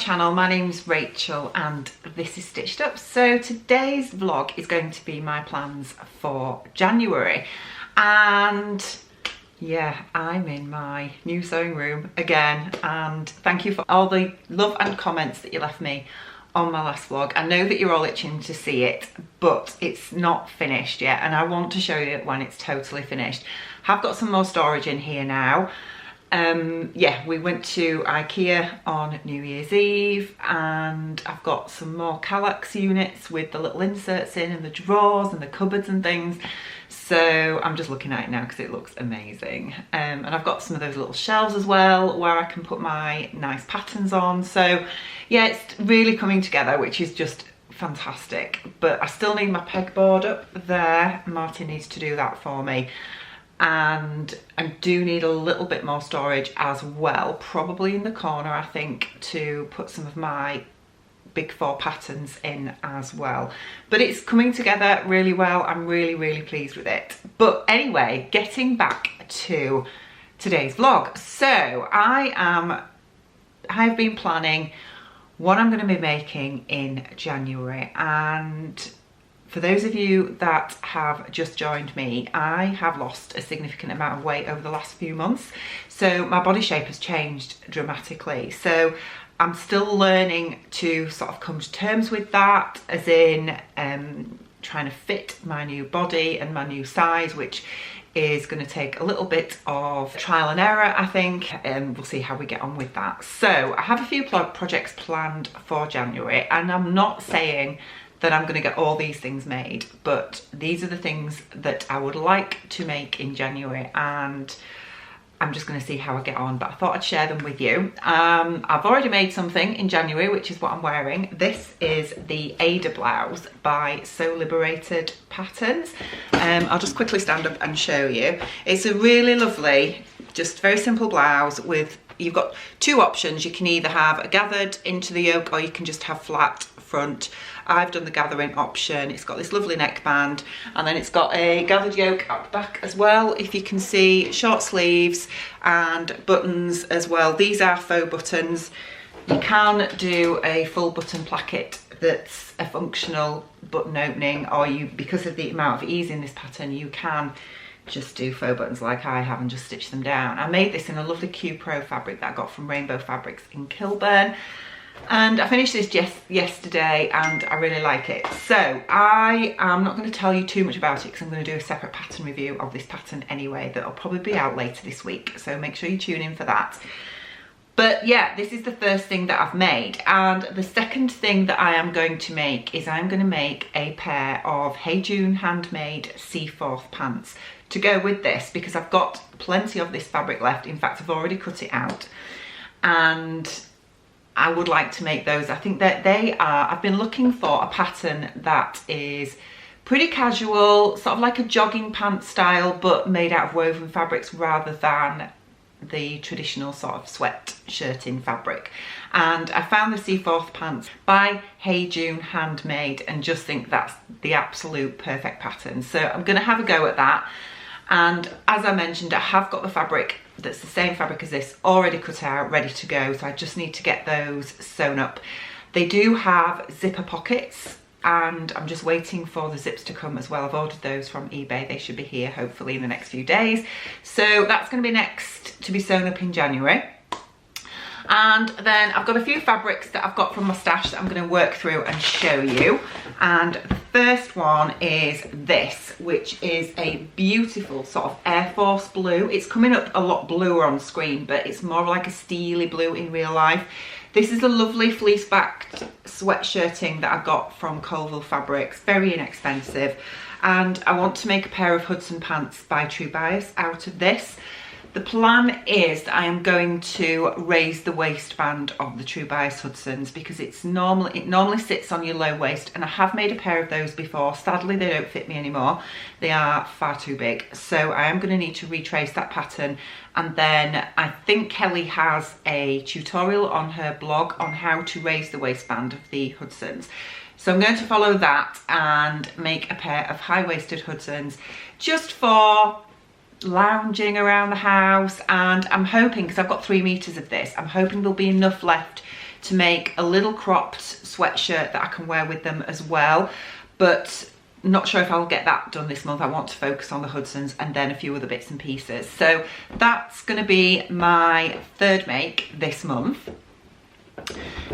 channel. My name's Rachel and this is Stitched Up. So today's vlog is going to be my plans for January, and yeah, I'm in my new sewing room again, and thank you for all the love and comments that you left me on my last vlog. I know that you're all itching to see it, but it's not finished yet, and I want to show you it when it's totally finished. I've got some more storage in here now. Yeah, we went to IKEA on New Year's Eve, and I've got some more Kallax units with the little inserts in and the drawers and the cupboards and things. So I'm just looking at it now because it looks amazing. And I've got some of those little shelves as well where I can put my nice patterns on. So yeah, it's really coming together, which is just fantastic. But I still need my pegboard up there. Martin needs to do that for me. And I do need a little bit more storage as well, probably in the corner, I think, to put some of my big 4 patterns in as well. But it's coming together really well. I'm really pleased with it. But anyway, getting back to today's vlog. So I've been planning what I'm going to be making in January, and for those of you that have just joined me, I have lost a significant amount of weight over the last few months. So my body shape has changed dramatically. So I'm still learning to sort of come to terms with that, as in trying to fit my new body and my new size, which is going to take a little bit of trial and error, I think, and we'll see how we get on with that. So I have a few projects planned for January, and I'm not saying that I'm going to get all these things made, but these are the things that I would like to make in January, and I'm just going to see how I get on, but I thought I'd share them with you. I've already made something in January, which is what I'm wearing. This is the Ada blouse by Sew Liberated Patterns. I'll just quickly stand up and show you. It's a really lovely, just very simple blouse with, you've got 2 options. You can either have a gathered into the yoke, or you can just have flat front. I've done the gathering option. It's got this lovely neckband, and then it's got a gathered yoke at the back as well, if you can see, short sleeves and buttons as well. These are faux buttons. You can do a full button placket that's a functional button opening, or you, because of the amount of ease in this pattern, you can just do faux buttons like I have and just stitch them down. I made this in a lovely Q Pro fabric that I got from Rainbow Fabrics in Kilburn. And I finished this just yesterday, and I really like it. So I am not going to tell you too much about it because I'm going to do a separate pattern review of this pattern anyway that'll probably be out later this week. So make sure you tune in for that. But yeah, this is the first thing that I've made. And the second thing that I am going to make is I'm going to make a pair of Hey June Handmade Seaforth pants to go with this, because I've got plenty of this fabric left. In fact, I've already cut it out, and I would like to make those. I think that they are, I've been looking for a pattern that is pretty casual, sort of like a jogging pant style, but made out of woven fabrics rather than the traditional sort of sweat shirting fabric. And I found the Seaforth pants by Hey June Handmade, and just think that's the absolute perfect pattern. So I'm going to have a go at that. And as I mentioned, I have got the fabric that's the same fabric as this already cut out, ready to go. So I just need to get those sewn up. They do have zipper pockets, and I'm just waiting for the zips to come as well. I've ordered those from eBay. They should be here hopefully in the next few days. So that's going to be next to be sewn up in January. And then I've got a few fabrics that I've got from my stash that I'm going to work through and show you. And the first one is this, which is a beautiful sort of Air Force blue. It's coming up a lot bluer on screen, but it's more like a steely blue in real life. This is a lovely fleece-backed sweatshirting that I got from Colville Fabrics, very inexpensive. And I want to make a pair of Hudson pants by True Bias out of this. The plan is that I am going to raise the waistband of the True Bias Hudsons, because it normally sits on your low waist, and I have made a pair of those before. Sadly, they don't fit me anymore. They are far too big. So I am going to need to retrace that pattern, and then I think Ellie has a tutorial on her blog on how to raise the waistband of the Hudsons. So I'm going to follow that and make a pair of high-waisted Hudsons just for lounging around the house. And I'm hoping, because I've got 3 meters of this, I'm hoping there'll be enough left to make a little cropped sweatshirt that I can wear with them as well, but not sure if I'll get that done this month. I want to focus on the Hudsons and then a few other bits and pieces. So that's going to be my third make this month.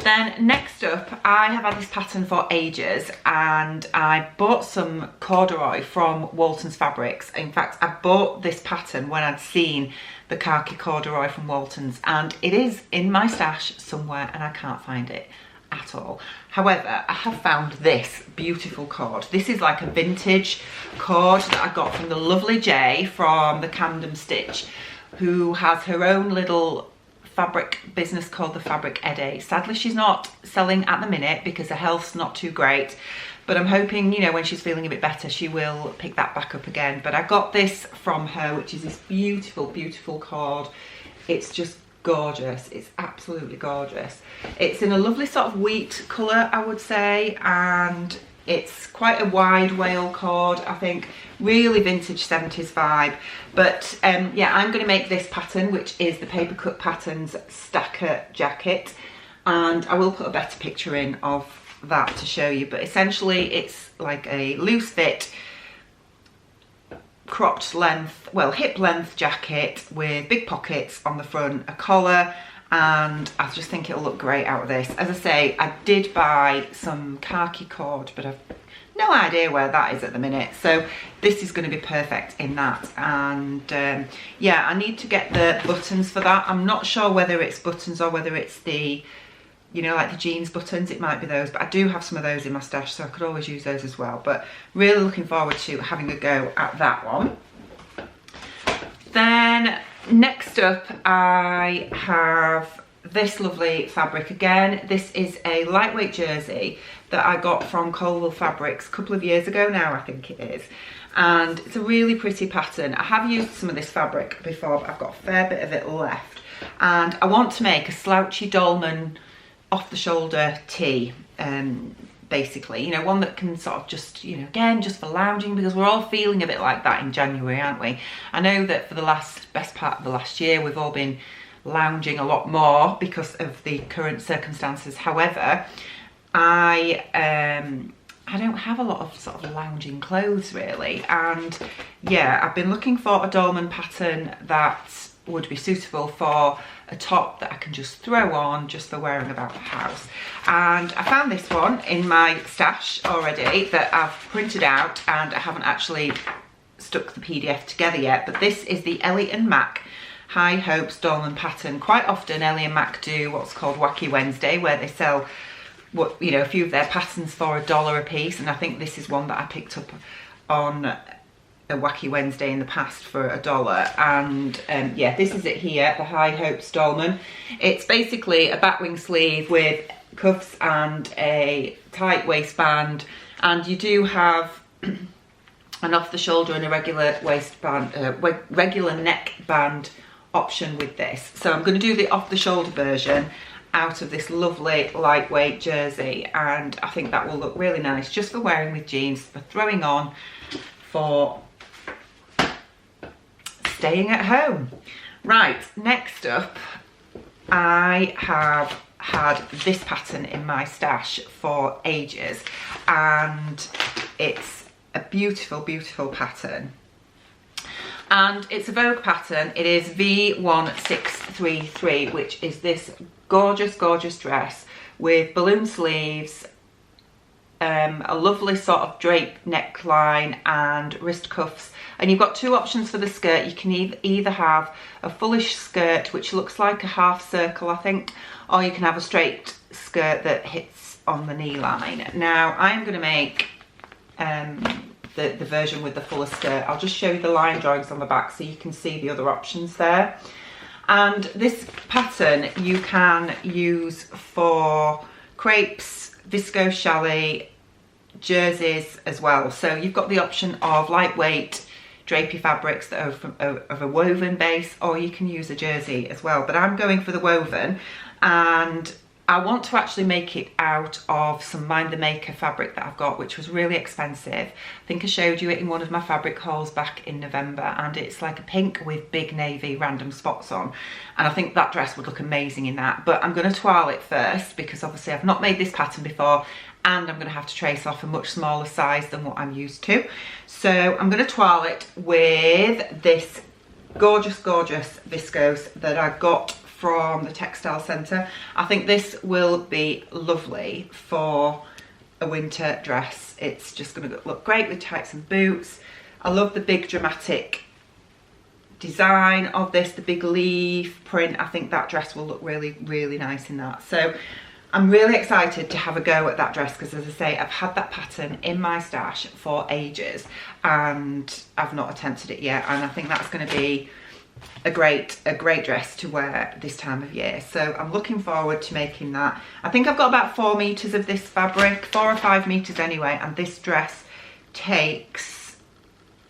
Then next up, I have had this pattern for ages, and I bought some corduroy from Walton's Fabrics. In fact, I bought this pattern when I'd seen the khaki corduroy from Walton's, and it is in my stash somewhere and I can't find it at all. However, I have found this beautiful cord. This is like a vintage cord that I got from the lovely Jay from the Camden Stitch, who has her own little fabric business called the Fabric Eddy. Sadly, she's not selling at the minute because her health's not too great, but I'm hoping, you know, when she's feeling a bit better, she will pick that back up again. But I got this from her, which is this beautiful, beautiful cord. It's just gorgeous. It's absolutely gorgeous. It's in a lovely sort of wheat colour, I would say, and it's quite a wide wale cord, I think. Really vintage 70s vibe. But yeah, I'm going to make this pattern, which is the Papercut Patterns Stacker Jacket, and I will put a better picture in of that to show you. But essentially it's like a loose fit, cropped length, well, hip length jacket with big pockets on the front, a collar, and I just think it'll look great out of this. As I say, I did buy some khaki cord, but I've no idea where that is at the minute, so this is going to be perfect in that. And yeah, I need to get the buttons for that. I'm not sure whether it's buttons or whether it's the, you know, like the jeans buttons. It might be those, but I do have some of those in my stash, so I could always use those as well. But really looking forward to having a go at that one. Then next up, I have this lovely fabric again. This is a lightweight jersey that I got from Colville Fabrics a couple of years ago now, I think it is. And it's a really pretty pattern. I have used some of this fabric before, but I've got a fair bit of it left. And I want to make a slouchy Dolman off the shoulder tee, basically, you know, one that can sort of just, you know, again, just for lounging, because we're all feeling a bit like that in January, aren't we? I know that for the best part of the last year, we've all been lounging a lot more because of the current circumstances. However, I don't have a lot of sort of lounging clothes really, and yeah, I've been looking for a Dolman pattern that would be suitable for a top that I can just throw on just for wearing about the house. And I found this one in my stash already that I've printed out, and I haven't actually stuck the PDF together yet, but this is the Ellie and Mac High Hopes Dolman pattern. Quite often Ellie and Mac do what's called Wacky Wednesday, where they sell what, you know, a few of their patterns for $1 a piece, and I think this is one that I picked up on a Wacky Wednesday in the past for $1. And yeah, this is it here, the High Hopes Dolman. It's basically a batwing sleeve with cuffs and a tight waistband, and you do have an off the shoulder and a regular waistband, regular neck band option with this. So I'm going to do the off the shoulder version out of this lovely lightweight jersey, and I think that will look really nice just for wearing with jeans, for throwing on, for staying at home. Right, next up, I have had this pattern in my stash for ages, and it's a beautiful, beautiful pattern. And it's a Vogue pattern. It is V1633, which is this gorgeous, gorgeous dress with balloon sleeves, a lovely sort of drape neckline and wrist cuffs. And you've got two options for the skirt. You can either have a fullish skirt, which looks like a half circle, I think, or you can have a straight skirt that hits on the knee line. Now, I'm going to make the version with the fuller skirt. I'll just show you the line drawings on the back so you can see the other options there. And this pattern you can use for crepes, viscose challis, jerseys as well. So you've got the option of lightweight drapey fabrics that are of a woven base, or you can use a jersey as well. But I'm going for the woven, and I want to actually make it out of some Mind the Maker fabric that I've got, which was really expensive. I think I showed you it in one of my fabric hauls back in November, and it's like a pink with big navy random spots on. And I think that dress would look amazing in that. But I'm going to toile it first because obviously I've not made this pattern before, and I'm going to have to trace off a much smaller size than what I'm used to. So I'm going to toile it with this gorgeous, gorgeous viscose that I got from the textile centre. I think this will be lovely for a winter dress. It's just going to look great with tights and boots. I love the big dramatic design of this, the big leaf print. I think that dress will look really, really nice in that. So I'm really excited to have a go at that dress because, as I say, I've had that pattern in my stash for ages and I've not attempted it yet, and I think that's going to be a great dress to wear this time of year. So I'm looking forward to making that. I think I've got about 4 meters of this fabric, 4 or 5 meters anyway, and this dress takes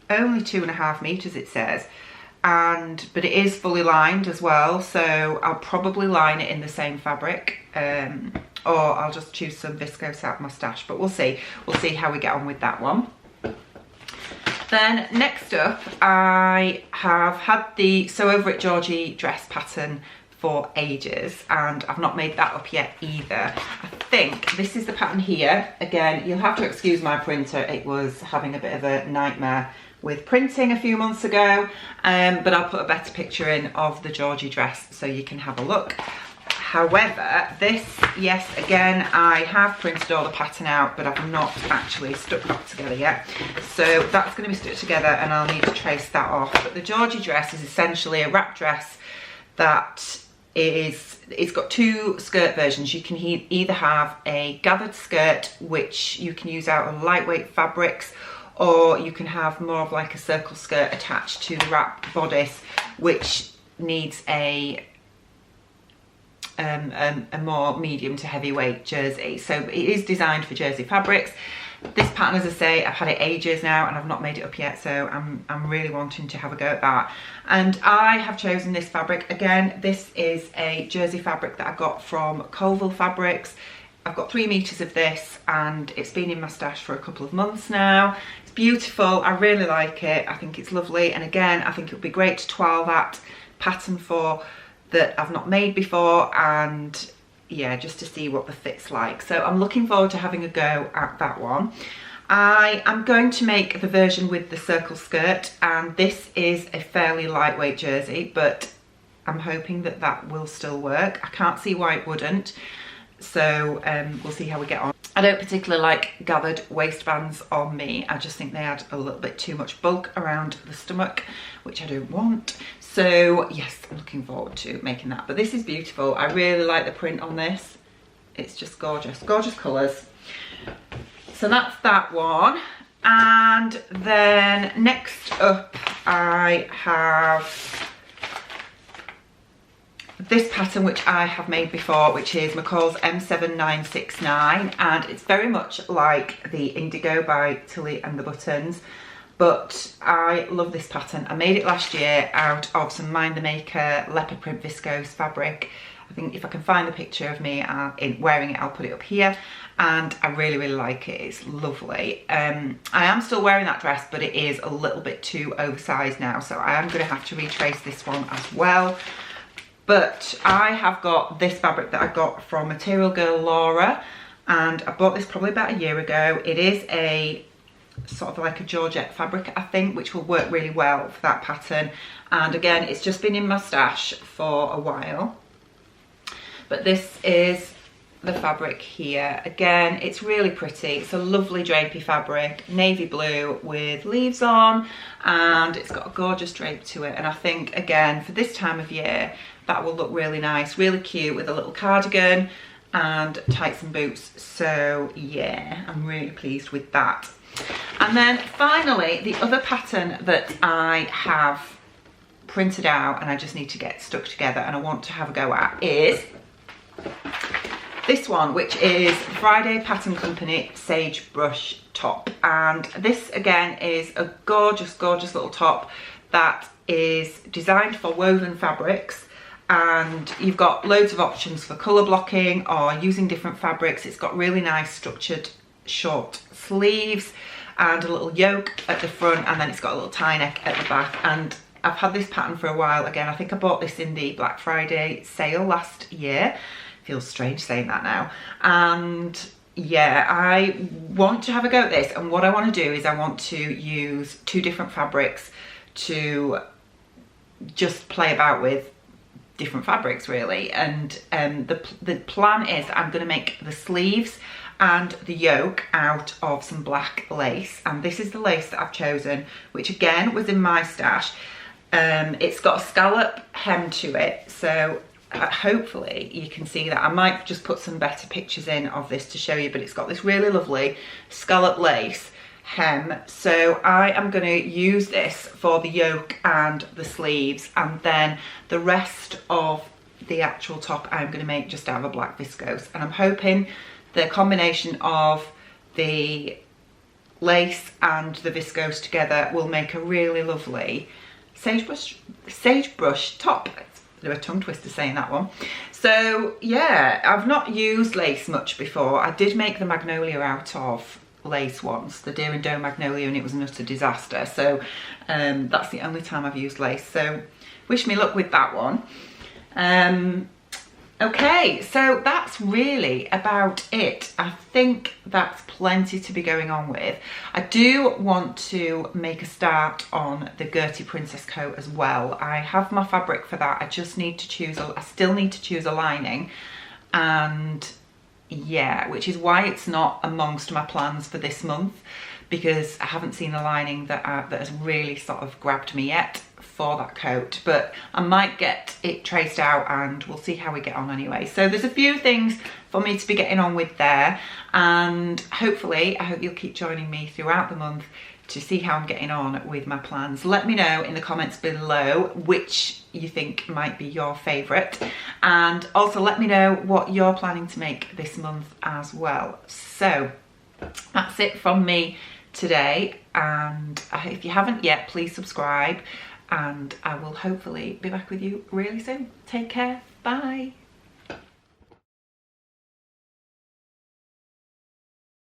only 2.5 meters, it says. But it is fully lined as well, so I'll probably line it in the same fabric, or I'll just choose some viscose out of my stash, but we'll see how we get on with that one. Then next up, I have had the Sew Over It Georgie dress pattern for ages, and I've not made that up yet either. I think this is the pattern here. Again, you'll have to excuse my printer, it was having a bit of a nightmare with printing a few months ago, but I'll put a better picture in of the Georgie dress so you can have a look. However, this, yes, again, I have printed all the pattern out, but I've not actually stuck that together yet. So that's going to be stuck together and I'll need to trace that off. But the Georgie dress is essentially a wrap dress that it's got 2 skirt versions. You can either have a gathered skirt, which you can use out of lightweight fabrics, or you can have more of like a circle skirt attached to the wrap bodice, which needs a more medium to heavyweight jersey. So it is designed for jersey fabrics. This pattern, as I say, I've had it ages now and I've not made it up yet, so I'm really wanting to have a go at that. And I have chosen this fabric. Again, this is a jersey fabric that I got from Colville Fabrics. I've got 3 meters of this and it's been in my stash for a couple of months now. It's beautiful, I really like it, I think it's lovely, and again, I think it would be great to toile that pattern for that I've not made before, and yeah, just to see what the fit's like. So I'm looking forward to having a go at that one. I am going to make the version with the circle skirt, and this is a fairly lightweight jersey, but I'm hoping that that will still work. I can't see why it wouldn't. So we'll see how we get on. I don't particularly like gathered waistbands on me. I just think they add a little bit too much bulk around the stomach, which I don't want. So yes, I'm looking forward to making that. But this is beautiful. I really like the print on this. It's just gorgeous, gorgeous colours. So that's that one. And then next up I have this pattern, which I have made before, which is McCall's M7969, and it's very much like the Indigo by Tilly and the Buttons, but I love this pattern. I made it last year out of some Mind the Maker leopard print viscose fabric. I think if I can find the picture of me wearing it, I'll put it up here, and I really, really like it. It's lovely. I am still wearing that dress, but it is a little bit too oversized now, so I am going to have to retrace this one as well. But I have got this fabric that I got from Material Girl Laura, and I bought this probably about a year ago. It is a sort of like a Georgette fabric, I think, which will work really well for that pattern. And again, it's just been in my stash for a while. But this is the fabric here. Again, it's really pretty. It's a lovely drapey fabric, navy blue with leaves on, and it's got a gorgeous drape to it. And I think, again, for this time of year, that will look really nice, really cute with a little cardigan and tights and boots. So yeah, I'm really pleased with that. And then finally, the other pattern that I have printed out and I just need to get stuck together and I want to have a go at is this one, which is Friday Pattern Company Sagebrush top. And this again is a gorgeous, gorgeous little top that is designed for woven fabrics. and you've got loads of options for colour blocking or using different fabrics. It's got really nice structured short sleeves and a little yoke at the front, and then it's got a little tie neck at the back. And I've had this pattern for a while. Again, I think I bought this in the Black Friday sale last year. Feels strange saying that now. And yeah, I want to have a go at this, and what I want to do is I want to use 2 different fabrics to just play about with different fabrics really. And the plan is I'm going to make the sleeves and the yoke out of some black lace, and this is the lace that I've chosen, which again was in my stash. It's got a scallop hem to it, so hopefully you can see that. I might just put some better pictures in of this to show you, but it's got this really lovely scallop lace hem. So I am going to use this for the yoke and the sleeves, and then the rest of the actual top I'm going to make just out of a black viscose. And I'm hoping the combination of the lace and the viscose together will make a really lovely sagebrush top. It's a bit of a tongue twister saying that one. So yeah, I've not used lace much before. I did make the magnolia out of lace once, the deer and doe magnolia, and it was an utter disaster. So that's the only time I've used lace, so wish me luck with that one. Okay, so that's really about it. I think that's plenty to be going on with. I do want to make a start on the Gertie Princess coat as well. I have my fabric for that. I just need to choose, I still need to choose a lining, and yeah, which is why it's not amongst my plans for this month, because I haven't seen a lining that has really sort of grabbed me yet for that coat. But I might get it traced out and we'll see how we get on anyway. So there's a few things for me to be getting on with there, and hopefully I hope you'll keep joining me throughout the month to see how I'm getting on with my plans. Let me know in the comments below which you think might be your favourite, and also let me know what you're planning to make this month as well. So that's it from me today, and if you haven't yet, please subscribe, and I will hopefully be back with you really soon. Take care, bye.